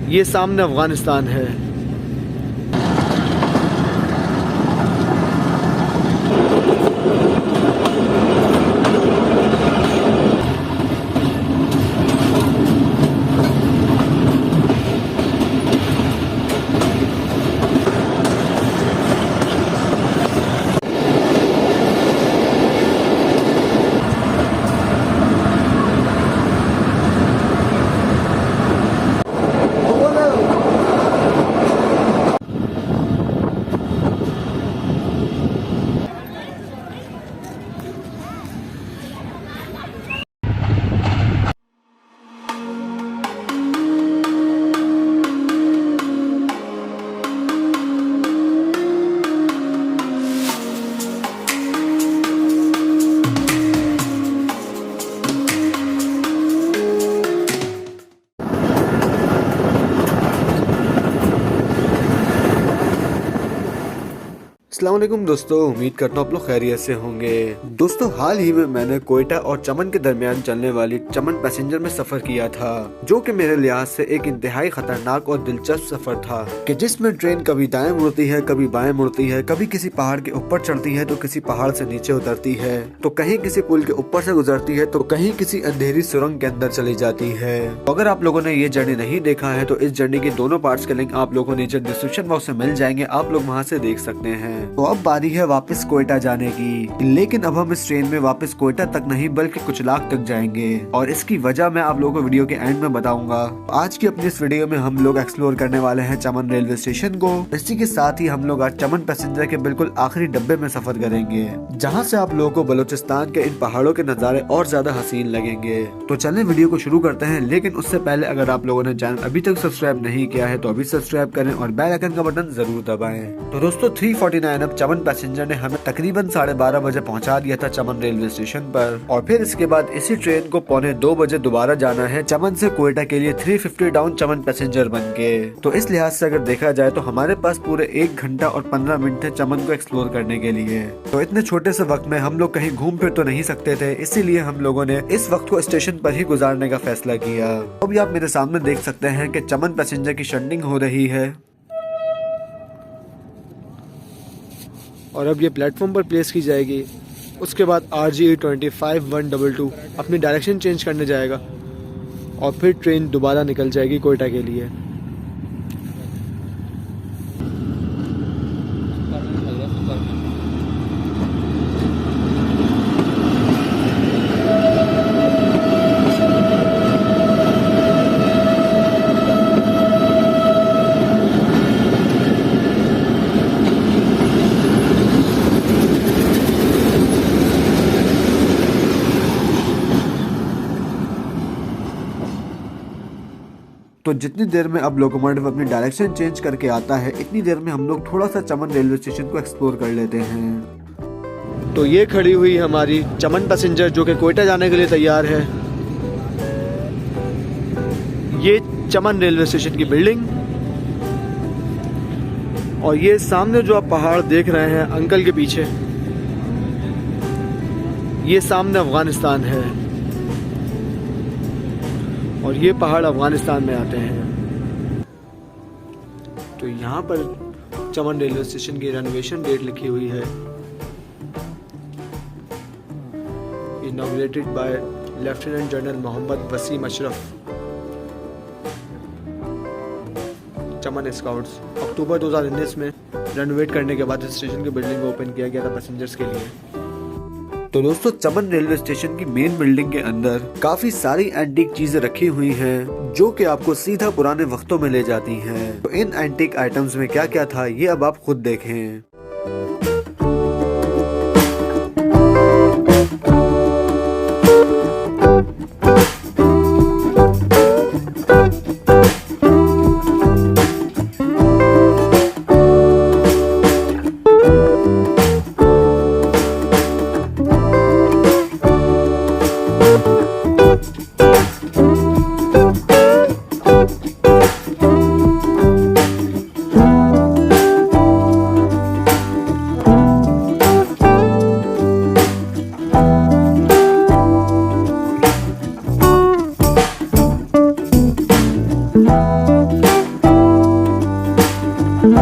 ये सामने अफगानिस्तान है। अस्सलामुअलैकुम दोस्तों, उम्मीद करता हूँ आप लोग खैरियत से होंगे। दोस्तों, हाल ही में मैंने कोयटा और चमन के दरमियान चलने वाली चमन पैसेंजर में सफर किया था, जो कि मेरे लिहाज से एक इंतहाई खतरनाक और दिलचस्प सफर था कि जिसमें ट्रेन कभी दाएं मुड़ती है, कभी बाएं मुड़ती है, कभी किसी पहाड़ के ऊपर चढ़ती है तो किसी पहाड़ से नीचे उतरती है, तो कहीं किसी पुल के ऊपर से गुजरती है तो कहीं किसी अंधेरी सुरंग के अंदर चली जाती है। अगर आप लोगों ने ये जर्नी नहीं देखा है तो इस जर्नी के दोनों पार्ट्स के लिंक आप लोगों को नीचे डिस्क्रिप्शन बॉक्स में मिल जाएंगे, आप लोग वहाँ से देख सकते हैं। तो अब बारी है वापस कोयटा जाने की, लेकिन अब हम इस ट्रेन में वापस कोयटा तक नहीं बल्कि कुचलाग तक जाएंगे और इसकी वजह मैं आप लोगों को वीडियो के एंड में बताऊंगा। आज की अपनी इस वीडियो में हम लोग एक्सप्लोर करने वाले हैं चमन रेलवे स्टेशन को। इसी के साथ ही हम लोग आज चमन पैसेंजर के बिल्कुल आखिरी डब्बे में सफर करेंगे, जहाँ से आप लोगों को बलूचिस्तान के इन पहाड़ों के नजारे और ज्यादा हसीन लगेंगे। तो चलें वीडियो को शुरू करते हैं, लेकिन उससे पहले अगर आप लोगों ने चैनल अभी तक सब्सक्राइब नहीं किया है तो अभी सब्सक्राइब करें और बेल आइकन का बटन जरूर दबाएं। तो दोस्तों, 349 अब चमन पैसेंजर ने हमें तकरीबन 12:30 बजे पहुंचा दिया था चमन रेलवे स्टेशन पर, और फिर इसके बाद इसी ट्रेन को 1:45 बजे दोबारा जाना है चमन से कोयटा के लिए 350 डाउन चमन पैसेंजर बनके। तो इस लिहाज से अगर देखा जाए तो हमारे पास पूरे 1 घंटा और 15 मिनट थे चमन को एक्सप्लोर करने के लिए। तो इतने छोटे से वक्त में हम लोग कहीं घूम फिर तो नहीं सकते थे, इसीलिए हम लोगों ने इस वक्त को स्टेशन पर ही गुजारने का फैसला किया। अभी आप मेरे सामने देख सकते हैं कि चमन पैसेंजर की शंडिंग हो रही है और अब ये प्लेटफॉर्म पर प्लेस की जाएगी। उसके बाद RGE25-122 अपनी डायरेक्शन चेंज करने जाएगा और फिर ट्रेन दोबारा निकल जाएगी कोयटा के लिए। तो जितनी देर में अब लोकोमोटिव अपनी डायरेक्शन चेंज करके आता है, इतनी देर में हम लोग थोड़ा सा चमन रेलवे स्टेशन को एक्सप्लोर कर लेते हैं। तो ये खड़ी हुई हमारी चमन पैसेंजर जो कि कोयटा जाने के लिए तैयार है। ये चमन रेलवे स्टेशन की बिल्डिंग और ये सामने जो आप पहाड़ देख रहे हैं अंकल के पीछे, ये सामने अफगानिस्तान है और ये पहाड़ अफगानिस्तान में आते हैं। तो यहाँ पर चमन रेलवे स्टेशन की रेनोवेशन डेट लिखी हुई है, inaugurated by lieutenant general Mohammad Wasim Ashraf, Chaman scouts. October 2019 में रेनोवेट करने के बाद इस स्टेशन की बिल्डिंग को ओपन किया गया था पैसेंजर्स के लिए। तो दोस्तों, चमन रेलवे स्टेशन की मेन बिल्डिंग के अंदर काफी सारी एंटीक चीजें रखी हुई हैं, जो कि आपको सीधा पुराने वक्तों में ले जाती हैं। तो इन एंटीक आइटम्स में क्या क्या था ये अब आप खुद देखें। तो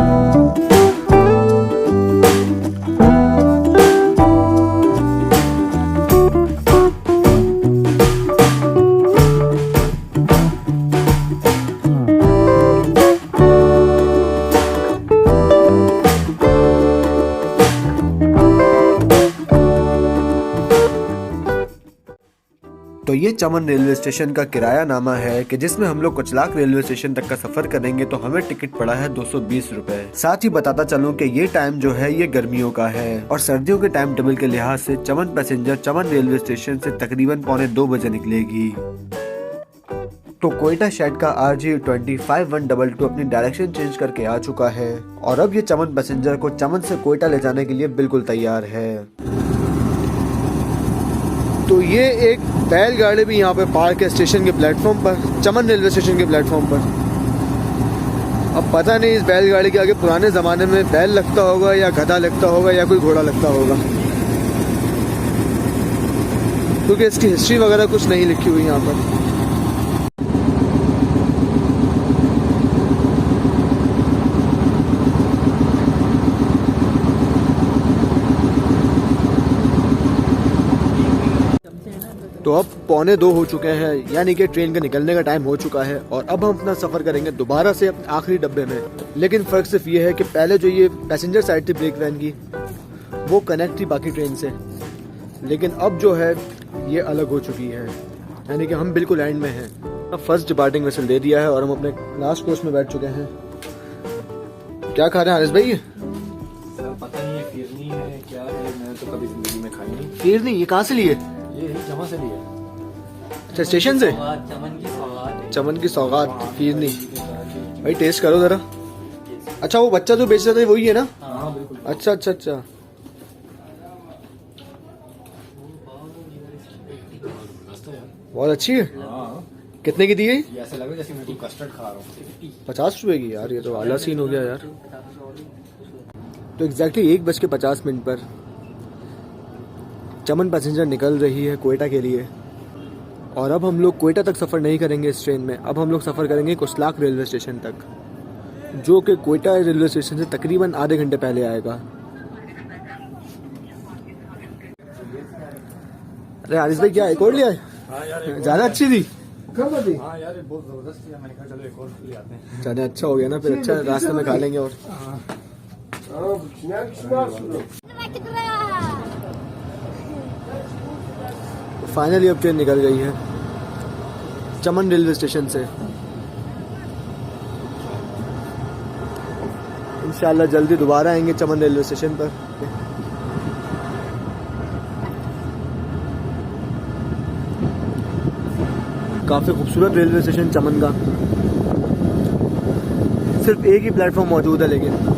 ये चमन रेलवे स्टेशन का किराया नामा है कि जिसमें हम लोग कुचलाक रेलवे स्टेशन तक का सफर करेंगे तो हमें टिकट पड़ा है 220 रुपए। साथ ही बताता चलूं कि ये टाइम जो है ये गर्मियों का है और सर्दियों के टाइम टेबल के लिहाज से चमन पैसेंजर चमन रेलवे स्टेशन से तकरीबन 1:45 बजे निकलेगी। तो कोयटा शेड का RG25122 अपनी डायरेक्शन चेंज करके आ चुका है और अब ये चमन पैसेंजर को चमन से कोयटा ले जाने के लिए बिल्कुल तैयार है। तो ये एक बैलगाड़ी भी यहाँ पे पार्क है स्टेशन के प्लेटफॉर्म पर, चमन रेलवे स्टेशन के प्लेटफॉर्म पर। अब पता नहीं इस बैलगाड़ी के आगे पुराने ज़माने में बैल लगता होगा या गधा लगता होगा या कोई घोड़ा लगता होगा, क्योंकि इसकी हिस्ट्री वगैरह कुछ नहीं लिखी हुई यहाँ पर। तो अब 1:45 हो चुके हैं, यानी कि ट्रेन के निकलने का टाइम हो चुका है और अब हम अपना सफ़र करेंगे दोबारा से अपने आखिरी डब्बे में। लेकिन फ़र्क सिर्फ ये है कि पहले जो ये पैसेंजर साइड थी ब्रेक वैन की वो कनेक्ट थी बाकी ट्रेन से, लेकिन अब जो है ये अलग हो चुकी है, यानी कि हम बिल्कुल एंड में हैं। अब फर्स्ट डिपार्टिंग वेसल दे दिया है और हम अपने लास्ट कोर्स में बैठ चुके हैं। क्या खा रहे हैं हारिस भाई? पता नहीं है, फिरनी है क्या है, मैंने तो कभी जिंदगी में खाई नहीं। फिरनी ये कहाँ से लिए? ये जमा से लिया। अच्छा स्टेशन से? चमन की सौगात फिरनी। भाई टेस्ट करो जरा। अच्छा वो बच्चा जो बेच रहा था वही है ना? हाँ बिल्कुल। अच्छा अच्छा अच्छा, बहुत अच्छी है। हाँ। कितने की दी गई? ये ऐसा लग रहा है जैसे मैं कोई कस्टर्ड खा रहा हूँ। 50 रुपए की? यार ये तो आला सीन हो गया यार। तो एग्जैक्टली 1:50 पर चमन पैसेंजर निकल रही है कोयटा के लिए और अब हम लोग कोयटा तक सफ़र नहीं करेंगे इस ट्रेन में। अब हम लोग सफ़र करेंगे कुचलाक रेलवे स्टेशन तक, जो कि कोयटा रेलवे स्टेशन से तकरीबन आधे घंटे पहले आएगा। अरे हारिस भाई क्या एक और लिया है? हाँ यार, ज़्यादा अच्छी थी। हाँ यार बहुत जबरदस्त थी, मैंने कहा चलो एक और ले आते हैं। ज़्यादा अच्छा हो गया ना, फिर अच्छा रास्ते में खा लेंगे। और फाइनली अब ट्रेन निकल गई है चमन रेलवे स्टेशन से। इंशाल्लाह जल्दी दोबारा आएंगे चमन रेलवे स्टेशन पर। काफ़ी खूबसूरत रेलवे स्टेशन चमन का, सिर्फ एक ही प्लेटफॉर्म मौजूद है लेकिन।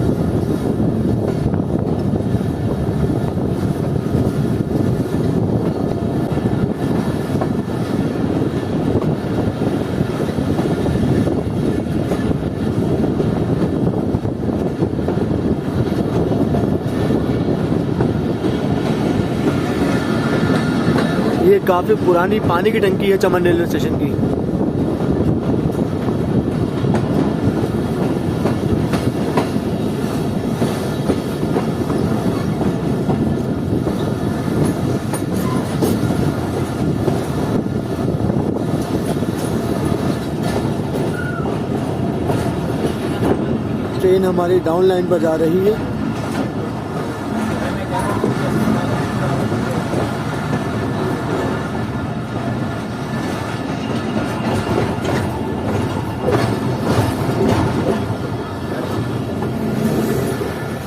ये काफ़ी पुरानी पानी की टंकी है चमन रेलवे स्टेशन की। ट्रेन हमारी डाउन लाइन पर जा रही है।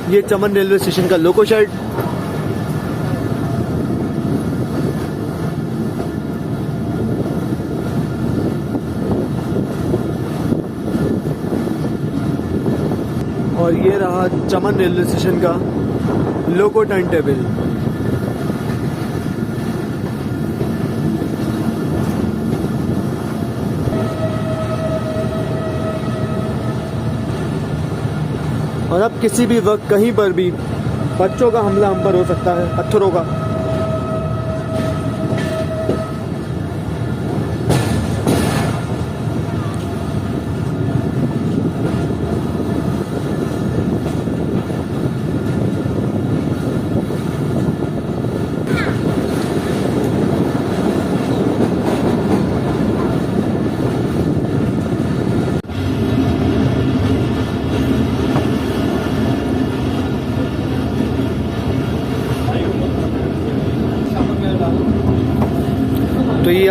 ये चमन रेलवे स्टेशन का लोको शेड। और ये रहा चमन रेलवे स्टेशन का लोको टर्न टेबल। और अब किसी भी वक्त कहीं पर भी बच्चों का हमला हम पर हो सकता है, पत्थरों का।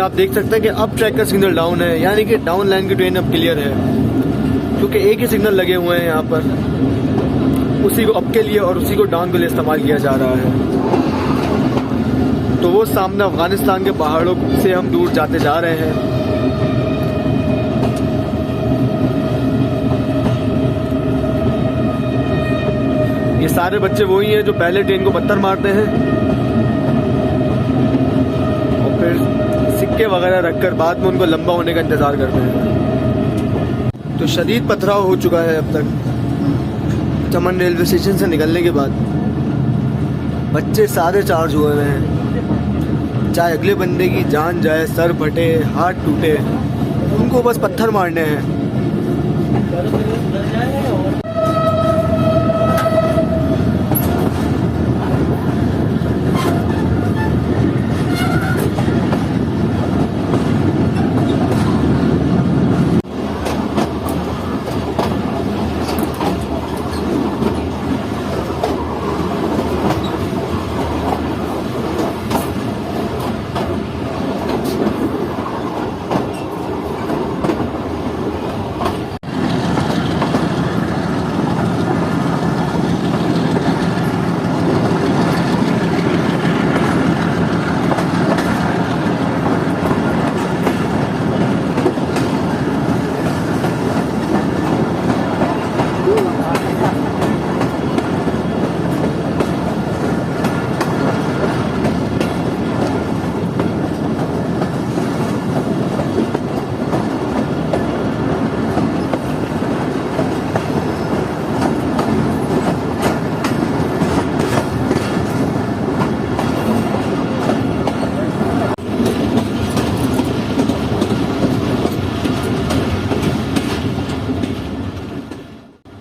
आप देख सकते हैं कि अब ट्रैक का सिग्नल डाउन है, यानी कि डाउन लाइन की ट्रेन अब क्लियर है, क्योंकि एक ही सिग्नल लगे हुए हैं यहाँ पर, उसी को अप के लिए और उसी को डाउन के लिए इस्तेमाल किया जा रहा है। तो वो सामने अफगानिस्तान के पहाड़ों से हम दूर जाते जा रहे हैं। ये सारे बच्चे वही हैं जो पहले ट्रेन को पत्थर मारते हैं और फिर सिक्के वगैरह रखकर बाद में उनको लंबा होने का इंतजार करते हैं। तो शदीद पथराव हो चुका है अब तक चमन रेलवे स्टेशन से निकलने के बाद। बच्चे सारे चार्ज हुए हैं, चाहे अगले बंदे की जान जाए, सर फटे, हाथ टूटे, उनको बस पत्थर मारने हैं।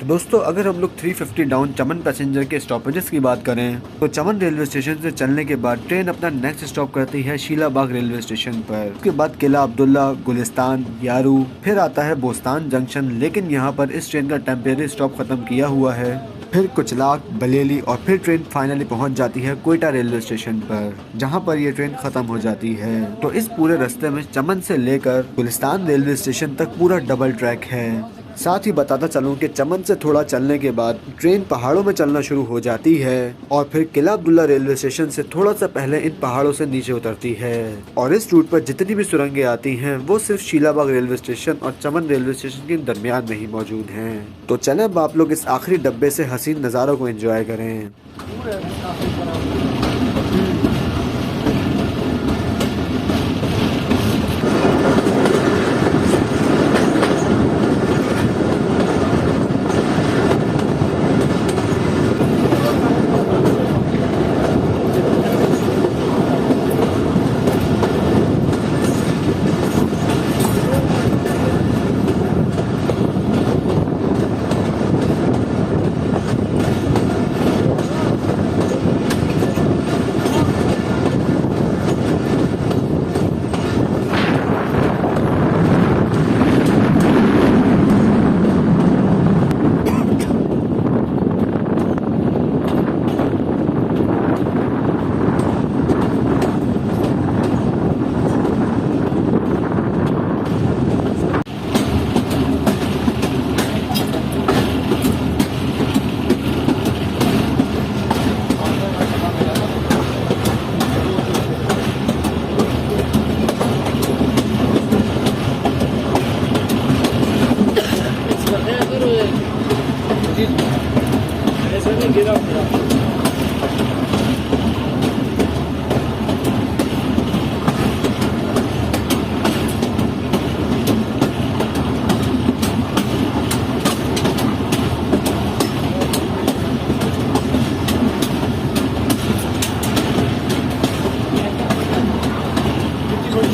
तो दोस्तों अगर हम लोग 350 डाउन चमन पैसेंजर के स्टॉपेजेस की बात करें तो चमन रेलवे स्टेशन से चलने के बाद ट्रेन अपना नेक्स्ट स्टॉप करती है शीलाबाग रेलवे स्टेशन पर। उसके बाद किला अब्दुल्ला, गुलिस्तान, यारू, फिर आता है बोस्तान जंक्शन, लेकिन यहाँ पर इस ट्रेन का टेम्परेरी स्टॉप खत्म किया हुआ है। फिर कुचलाक, बलेली और फिर ट्रेन फाइनली पहुंच जाती है कोयटा रेलवे स्टेशन पर, जहां पर ये ट्रेन खत्म हो जाती है। तो इस पूरे रास्ते में चमन से लेकर गुलिस्तान रेलवे स्टेशन तक पूरा डबल ट्रैक है। साथ ही बताता चलूं कि चमन से थोड़ा चलने के बाद ट्रेन पहाड़ों में चलना शुरू हो जाती है और फिर किला अब्दुल्ला रेलवे स्टेशन से थोड़ा सा पहले इन पहाड़ों से नीचे उतरती है। और इस रूट पर जितनी भी सुरंगें आती हैं वो सिर्फ शीलाबाग रेलवे स्टेशन और चमन रेलवे स्टेशन के दरमियान में ही मौजूद हैं। तो चलें अब आप लोग इस आखिरी डब्बे से हसीन नज़ारों को एंजॉय करें।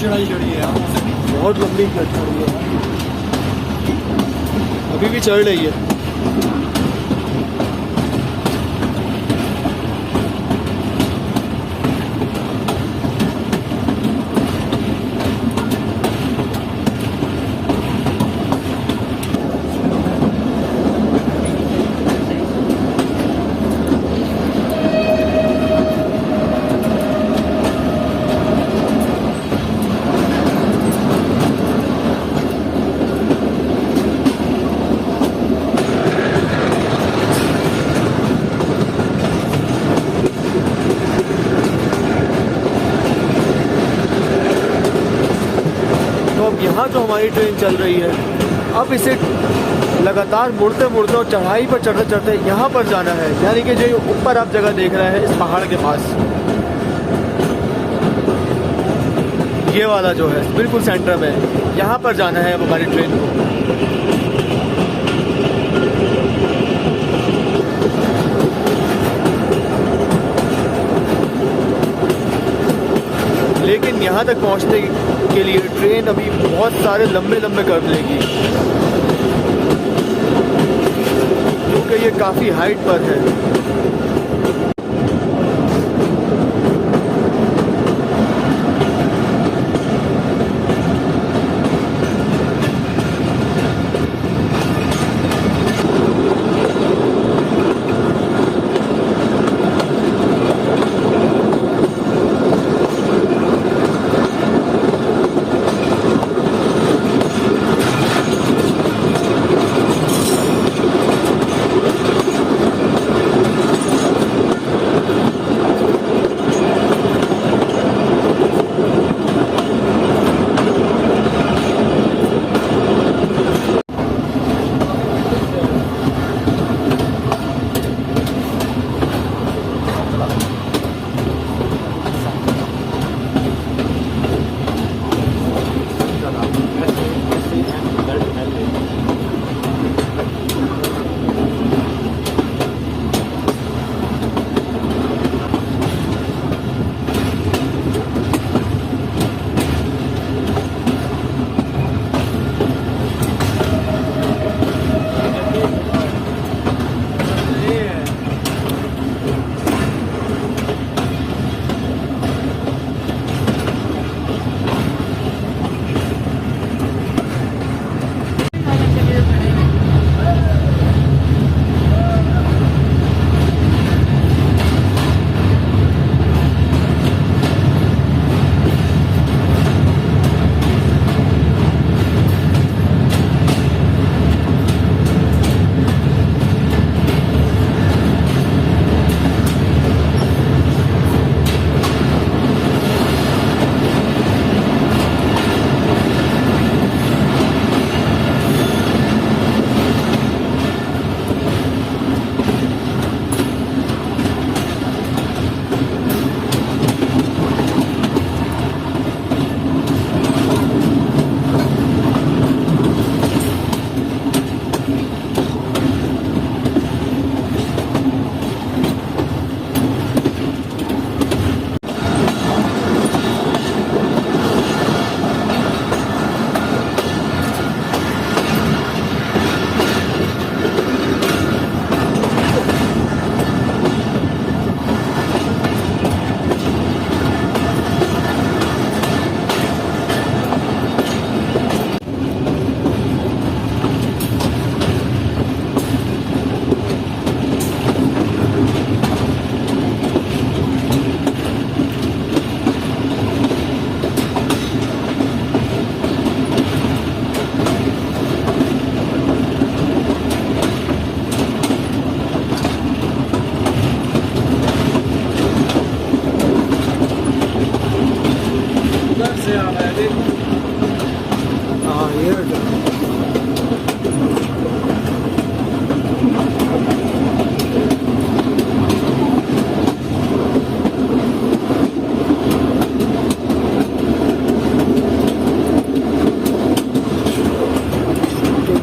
चढ़ाई चढ़ी है, बहुत लंबी चढ़ी है, अभी भी चढ़ रही है। लगातार जो हमारी ट्रेन चल रही है, अब इसे लगातार मुड़ते मुड़ते और चढ़ाई पर चढ़ते चढ़ते यहाँ पर जाना है, यानी कि जो ऊपर आप जगह देख रहे हैं इस पहाड़ के पास, ये वाला जो है बिल्कुल सेंटर में, यहाँ पर जाना है अब हमारी ट्रेन को। लेकिन यहाँ तक पहुँचने के लिए ट्रेन अभी बहुत सारे लंबे लंबे कर्व लेगी, क्योंकि ये काफ़ी हाइट पर है।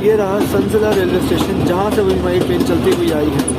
ये रहा संसदा रेलवे स्टेशन, जहाँ से अभी हमारी ट्रेन चलती हुई आई है।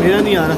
मेरा नहीं आ रहा।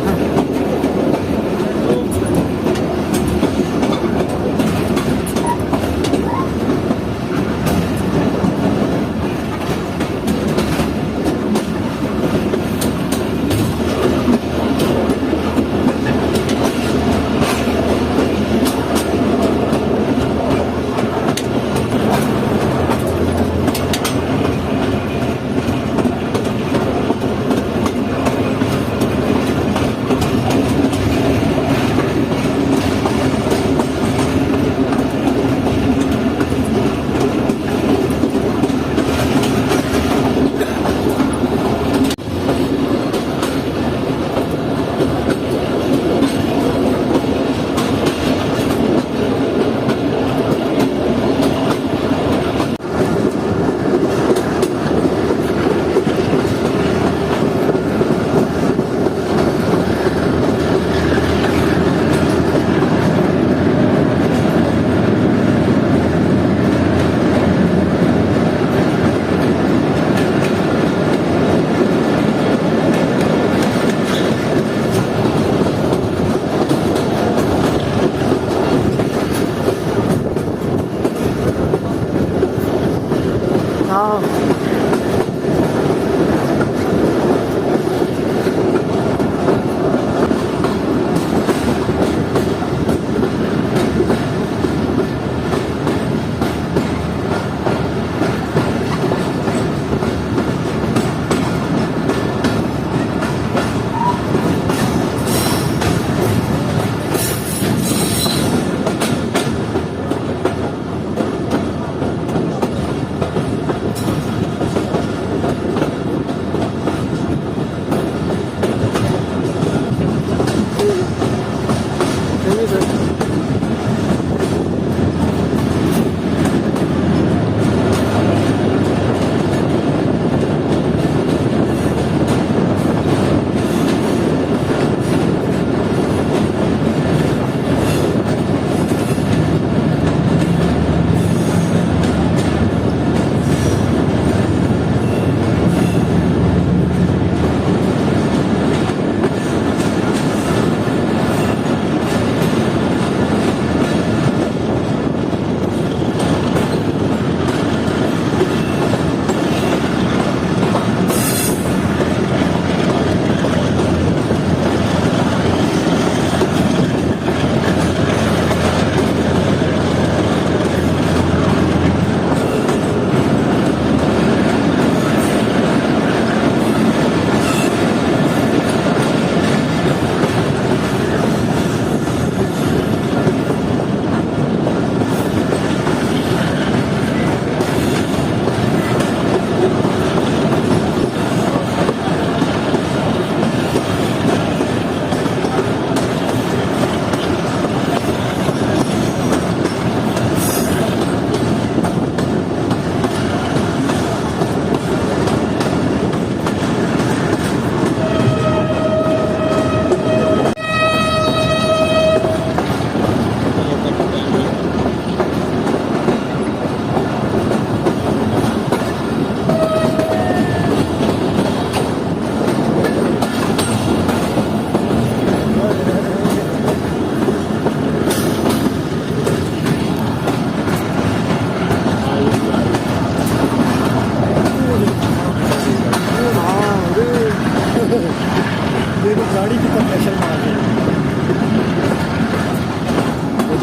गाड़ी की तरफ प्रेशर मार रही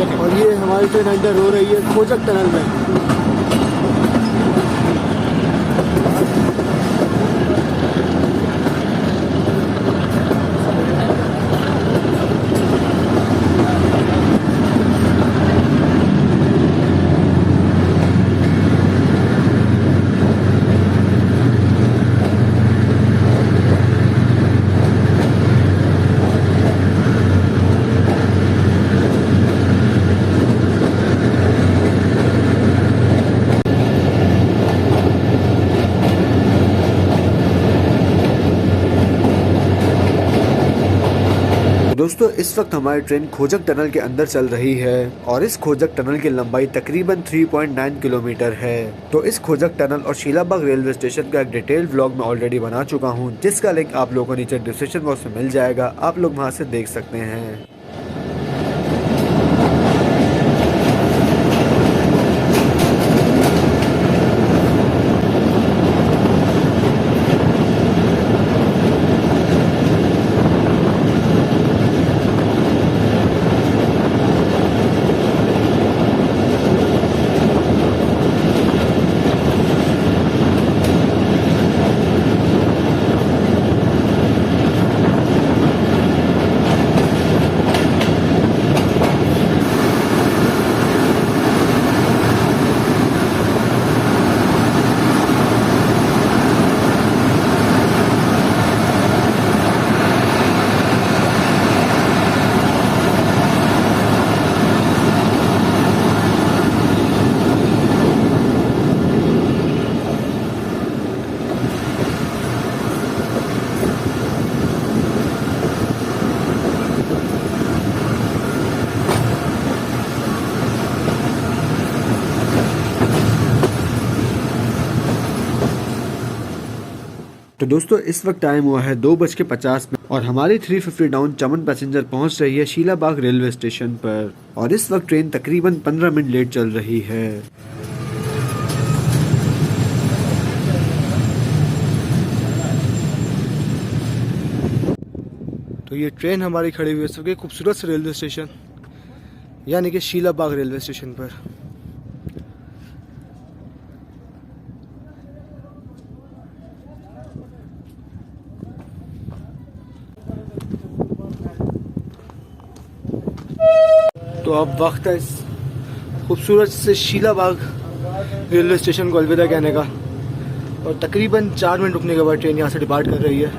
है। और ये हमारी ट्रेन अंदर हो रही है खोजक टनल में। दोस्तों इस वक्त हमारी ट्रेन खोजक टनल के अंदर चल रही है और इस खोजक टनल की लंबाई तकरीबन 3.9 किलोमीटर है। तो इस खोजक टनल और शीलाबाग रेलवे स्टेशन का एक डिटेल्ड व्लॉग मैं ऑलरेडी बना चुका हूं, जिसका लिंक आप लोगों को नीचे डिस्क्रिप्शन बॉक्स में मिल जाएगा, आप लोग वहां से देख सकते हैं। तो दोस्तों इस वक्त टाइम हुआ है 2:50 और हमारी 350 डाउन चमन पैसेंजर पहुंच रही है शीलाबाग रेलवे स्टेशन पर और इस वक्त ट्रेन तकरीबन 15 मिनट लेट चल रही है। तो ये ट्रेन हमारी खड़ी हुई है सबके खूबसूरत से रेलवे स्टेशन यानी कि शीलाबाग रेलवे स्टेशन पर। तो अब वक्त है इस खूबसूरत से शीलाबाग रेलवे स्टेशन को अलविदा कहने का और तकरीबन 4 मिनट रुकने के बाद ट्रेन यहाँ से डिपार्ट कर रही है।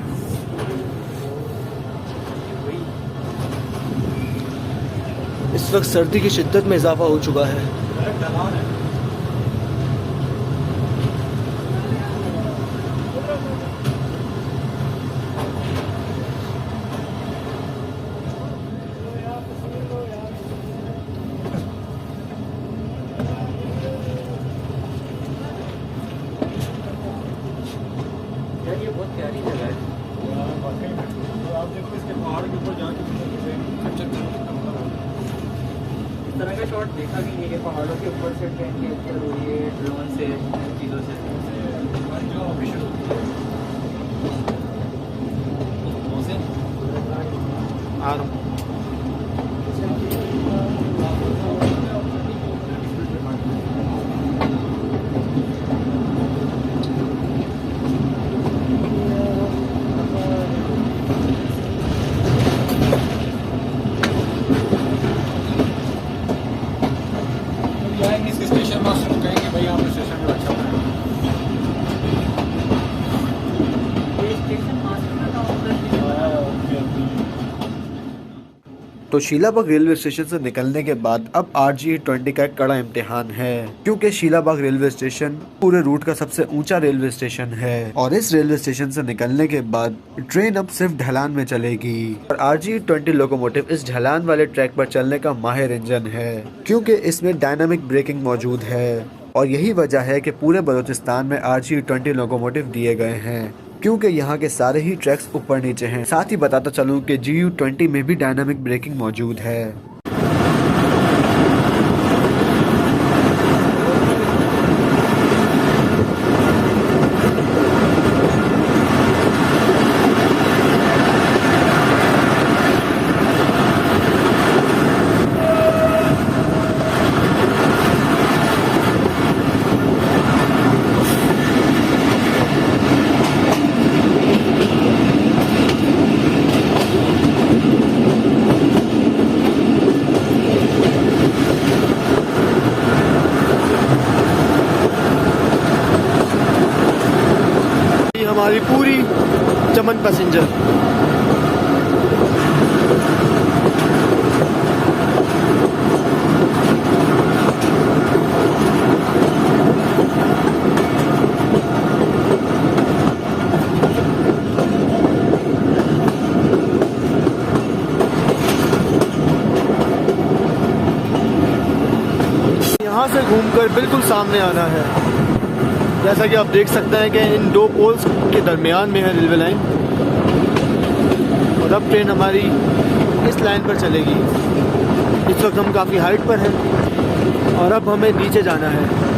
इस वक्त सर्दी की शिद्दत में इजाफा हो चुका है। ये बहुत प्यारी जगह है। आप देखो इसके पहाड़ के ऊपर जाके इस तरह का शॉट देखा भी नहीं है, पहाड़ों के ऊपर से ट्रेन कैप्चर हुई है ड्रोन से, चीज़ों से जो ऑफिशियल आ रहा हूँ। स्टेशन मास्टर कहेंगे भाई आप स्टेशन में अच्छा तो शीलाबाग रेलवे स्टेशन से निकलने के बाद अब RGE20 का एक कड़ा इम्तिहान है, क्योंकि शीलाबाग रेलवे स्टेशन पूरे रूट का सबसे ऊंचा रेलवे स्टेशन है और इस रेलवे स्टेशन से निकलने के बाद ट्रेन अब सिर्फ ढलान में चलेगी और RGE20 लोकोमोटिव इस ढलान वाले ट्रैक पर चलने का माहिर इंजन है, क्योंकि इसमें डायनामिक ब्रेकिंग मौजूद है और यही वजह है कि पूरे बलूचिस्तान में RGE20 लोकोमोटिव दिए गए हैं, क्योंकि यहाँ के सारे ही ट्रैक्स ऊपर नीचे हैं। साथ ही बताता चलूँ कि GU20 में भी डायनामिक ब्रेकिंग मौजूद है। हमारी पूरी चमन पैसेंजर हमें बिल्कुल सामने आना है। जैसा कि आप देख सकते हैं कि इन दो पोल्स के दरमियान में है रेलवे लाइन, और अब ट्रेन हमारी इस लाइन पर चलेगी। इस वक्त हम काफ़ी हाइट पर हैं और अब हमें नीचे जाना है।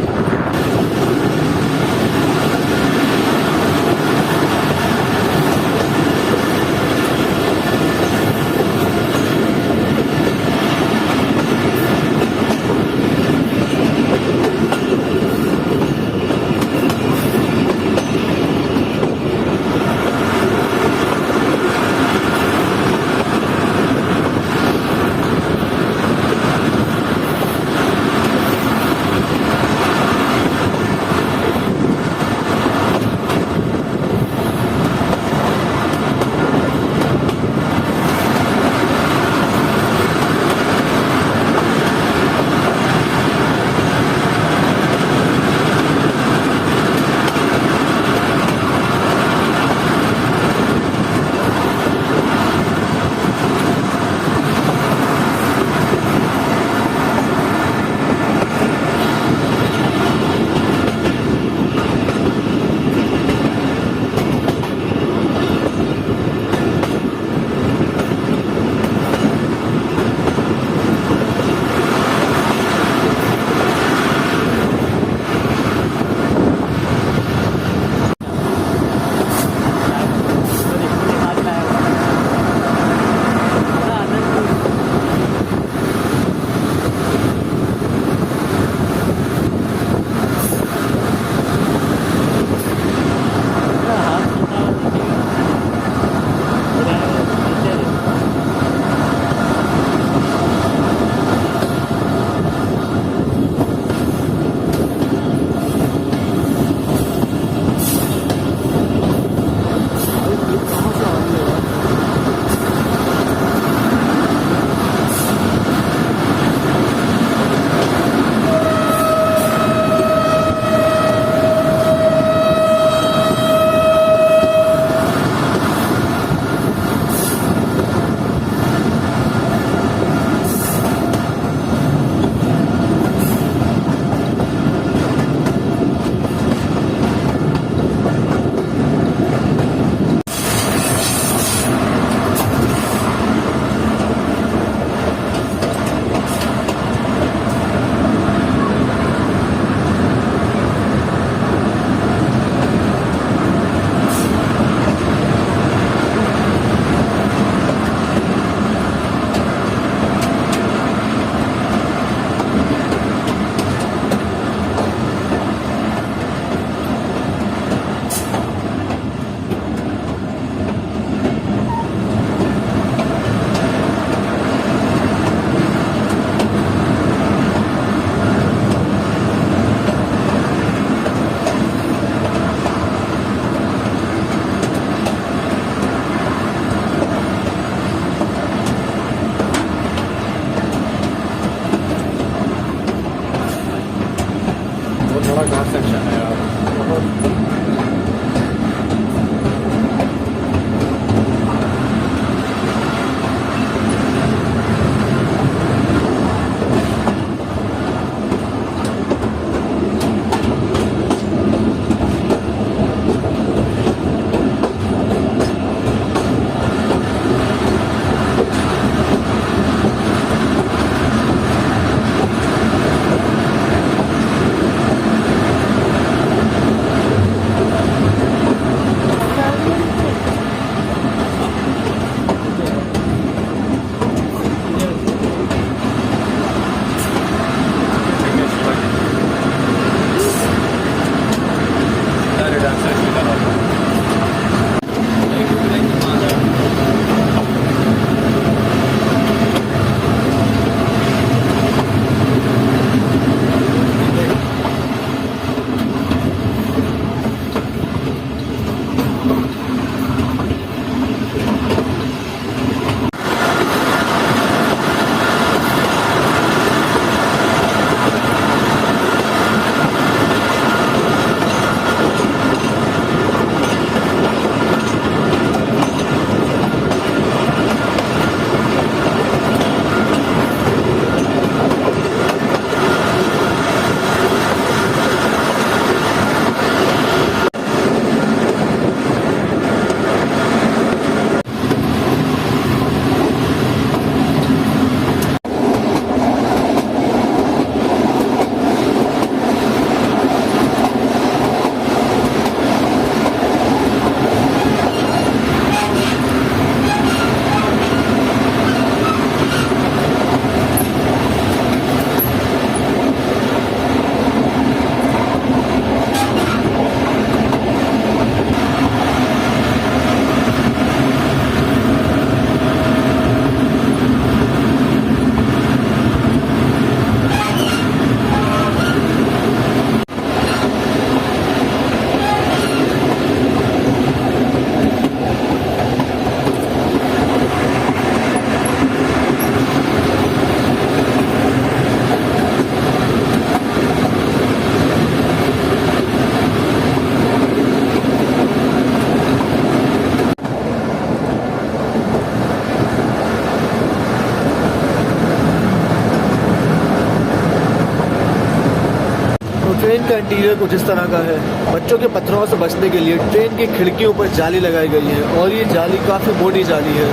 ट्रेन का इंटीरियर कुछ इस तरह का है। बच्चों के पत्थरों से बचने के लिए ट्रेन की खिड़कियों पर जाली लगाई गई है और ये जाली काफ़ी मोटी जाली है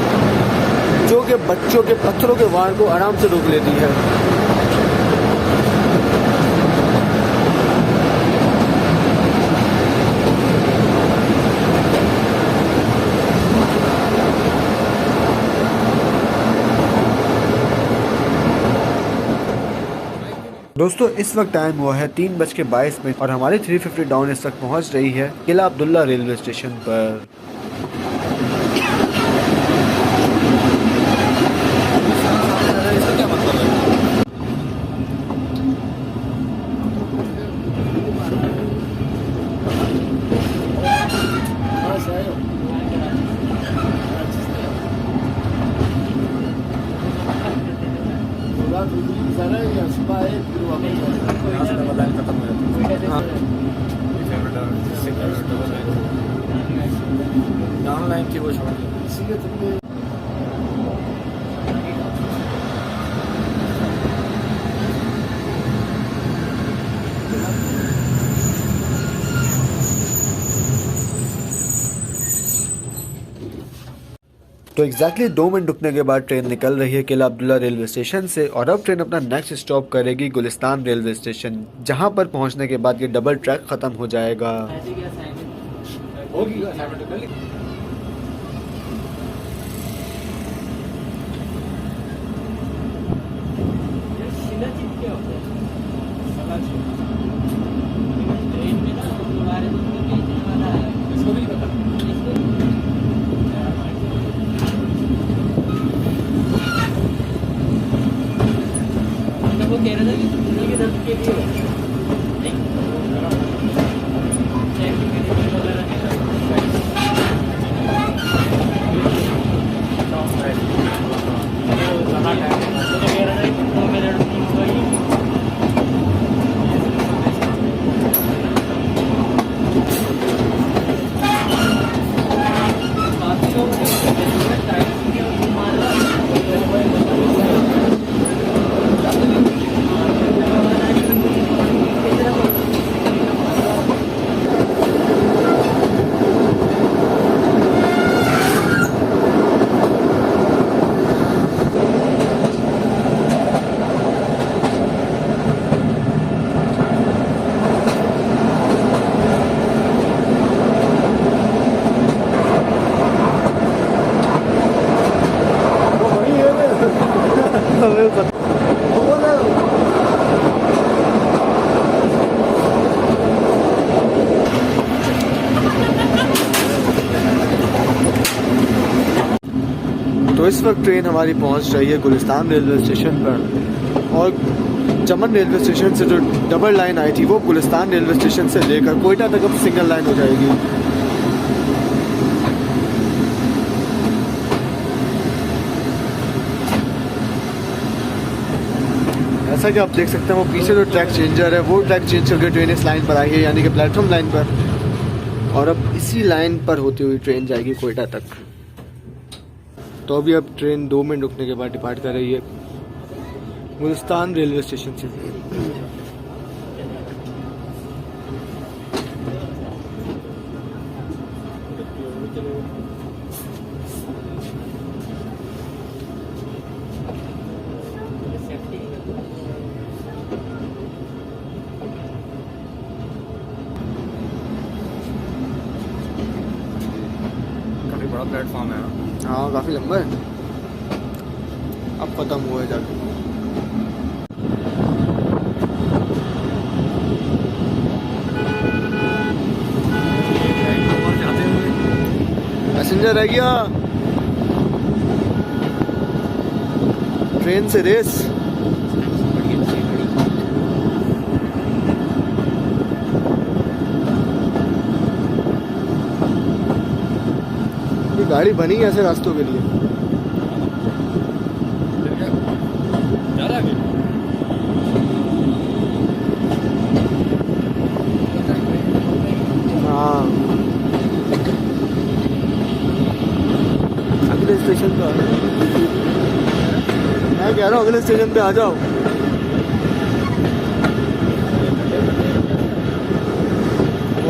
जो कि बच्चों के पत्थरों के वार को आराम से रोक लेती है। दोस्तों इस वक्त टाइम हुआ है 3:22 और हमारी 350 डाउन इस तक पहुंच रही है किला अब्दुल्ला रेलवे स्टेशन पर। डाउन लाइन की वो छोड़ तो एग्जैक्टली 2 मिनट रुकने के बाद ट्रेन निकल रही है किला अब्दुल्ला रेलवे स्टेशन से और अब ट्रेन अपना नेक्स्ट स्टॉप करेगी गुलिस्तान रेलवे स्टेशन, जहां पर पहुंचने के बाद ये डबल ट्रैक खत्म हो जाएगा। तो इस वक्त ट्रेन हमारी पहुंच रही है गुलिस्तान रेलवे स्टेशन पर और चमन रेलवे स्टेशन से जो डबल लाइन आई थी वो गुलिस्तान रेलवे स्टेशन से लेकर कोयटा तक अब सिंगल लाइन हो जाएगी। जैसा कि आप देख सकते हैं वो पीछे जो ट्रैक चेंजर है वो ट्रैक चेंज करके ट्रेन इस लाइन पर आई है, यानी कि प्लेटफॉर्म लाइन पर, और अब इसी लाइन पर होती हुई ट्रेन जाएगी कोयटा तक। तो अभी अब ट्रेन 2 मिनट रुकने के बाद डिपार्ट कर रही है गुलिस्तान रेलवे स्टेशन से। काफी बड़ा प्लेटफॉर्म है। हाँ काफ़ी लंबा है, अब ख़त्म हुआ है जाके। पैसेंजर रह गया, ट्रेन से रेस। ये गाड़ी बनी है ऐसे रास्तों के लिए। हाँ अगले स्टेशन पे आ जाओ, मैं कह रहा हूँ अगले स्टेशन पे आ जाओ।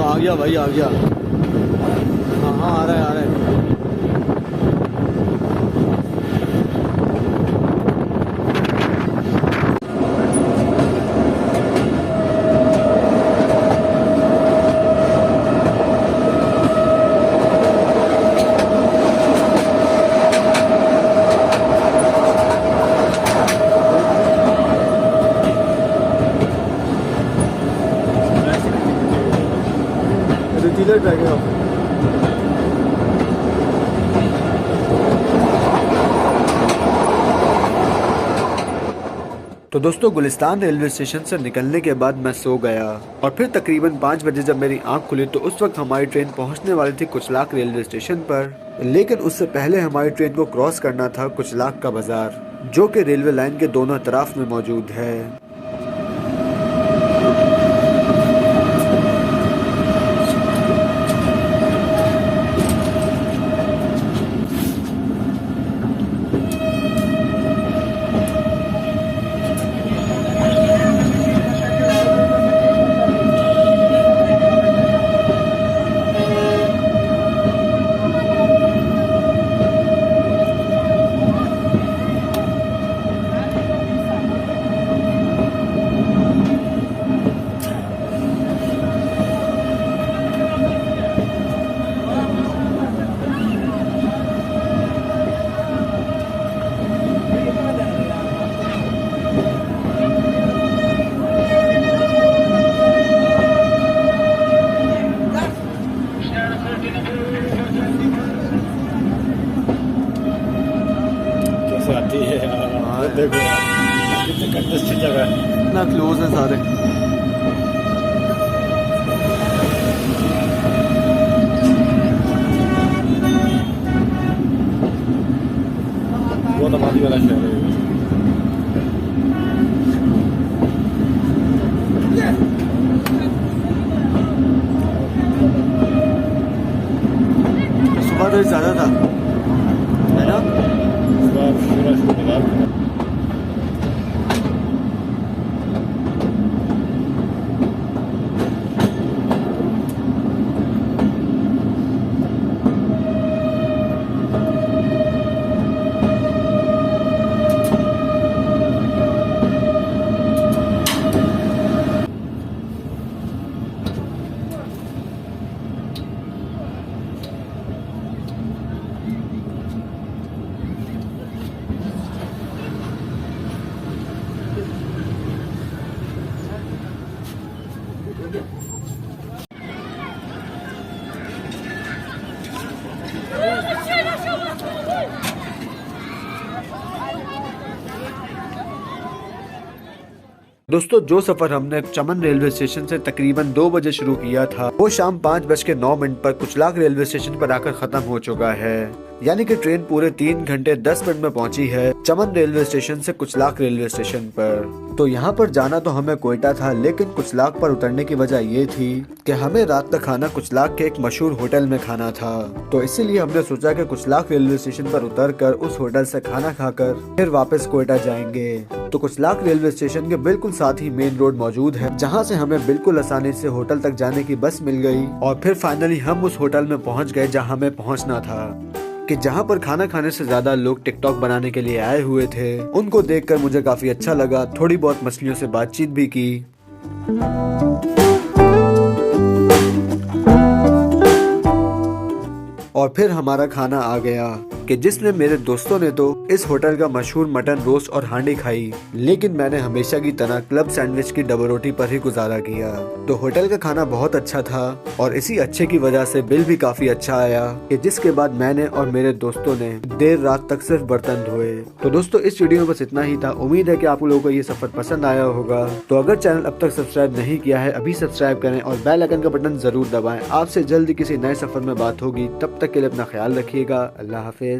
आ गया भाई, आ गया। हाँ हाँ, आ रहा है, आ रहा है। रेतीला ट्रैक है। तो दोस्तों गुलिस्तान रेलवे स्टेशन से निकलने के बाद मैं सो गया और फिर तकरीबन 5 बजे जब मेरी आंख खुली तो उस वक्त हमारी ट्रेन पहुंचने वाली थी कुचलाक रेलवे स्टेशन पर। लेकिन उससे पहले हमारी ट्रेन को क्रॉस करना था कुचलाक का बाजार, जो कि रेलवे लाइन के दोनों तरफ में मौजूद है। आती है यार, देखो यार कितनी कंजेस्टेड जगह है, इतना क्लोज है सारे। बहुत आबादी वाला शहर है। सुबह तो ज़्यादा था, है ना? दोस्तों जो सफर हमने चमन रेलवे स्टेशन से तकरीबन 2 बजे शुरू किया था वो शाम 5:09 पर कुचलाक रेलवे स्टेशन पर आकर खत्म हो चुका है। यानी कि ट्रेन पूरे 3 घंटे 10 मिनट में पहुंची है चमन रेलवे स्टेशन से कुचलाक रेलवे स्टेशन पर। तो यहाँ पर जाना तो हमें कोयटा था, लेकिन कुचलाक पर उतरने की वजह ये थी कि हमें रात का खाना कुचलाक के एक मशहूर होटल में खाना था। तो इसीलिए हमने सोचा कि कुचलाक रेलवे स्टेशन पर उतरकर उस होटल से खाना खाकर फिर वापस कोयटा जाएंगे। तो कुचलाक रेलवे स्टेशन के बिल्कुल साथ ही मेन रोड मौजूद है, जहाँ से हमें बिल्कुल आसानी से होटल तक जाने की बस मिल गई और फिर फाइनली हम उस होटल में पहुँच गए जहाँ हमें पहुँचना था। कि जहाँ पर खाना खाने से ज्यादा लोग टिकटॉक बनाने के लिए आए हुए थे। उनको देखकर मुझे काफी अच्छा लगा, थोड़ी बहुत मछलियों से बातचीत भी की। और फिर हमारा खाना आ गया कि जिसमें मेरे दोस्तों ने तो इस होटल का मशहूर मटन रोस्ट और हांडी खाई, लेकिन मैंने हमेशा की तरह क्लब सैंडविच की डबल रोटी पर ही गुजारा किया। तो होटल का खाना बहुत अच्छा था और इसी अच्छे की वजह से बिल भी काफी अच्छा आया कि जिसके बाद मैंने और मेरे दोस्तों ने देर रात तक सिर्फ बर्तन धोए। तो दोस्तों इस वीडियो में बस इतना ही था। उम्मीद है कि आप लोगों को ये सफर पसंद आया होगा। तो अगर चैनल अब तक सब्सक्राइब नहीं किया है अभी सब्सक्राइब करें और बेल आइकन का बटन जरूर दबाएं। आपसे जल्दी किसी नए सफर में बात होगी, तब तक के लिए अपना ख्याल रखिएगा। अल्लाह हाफिज।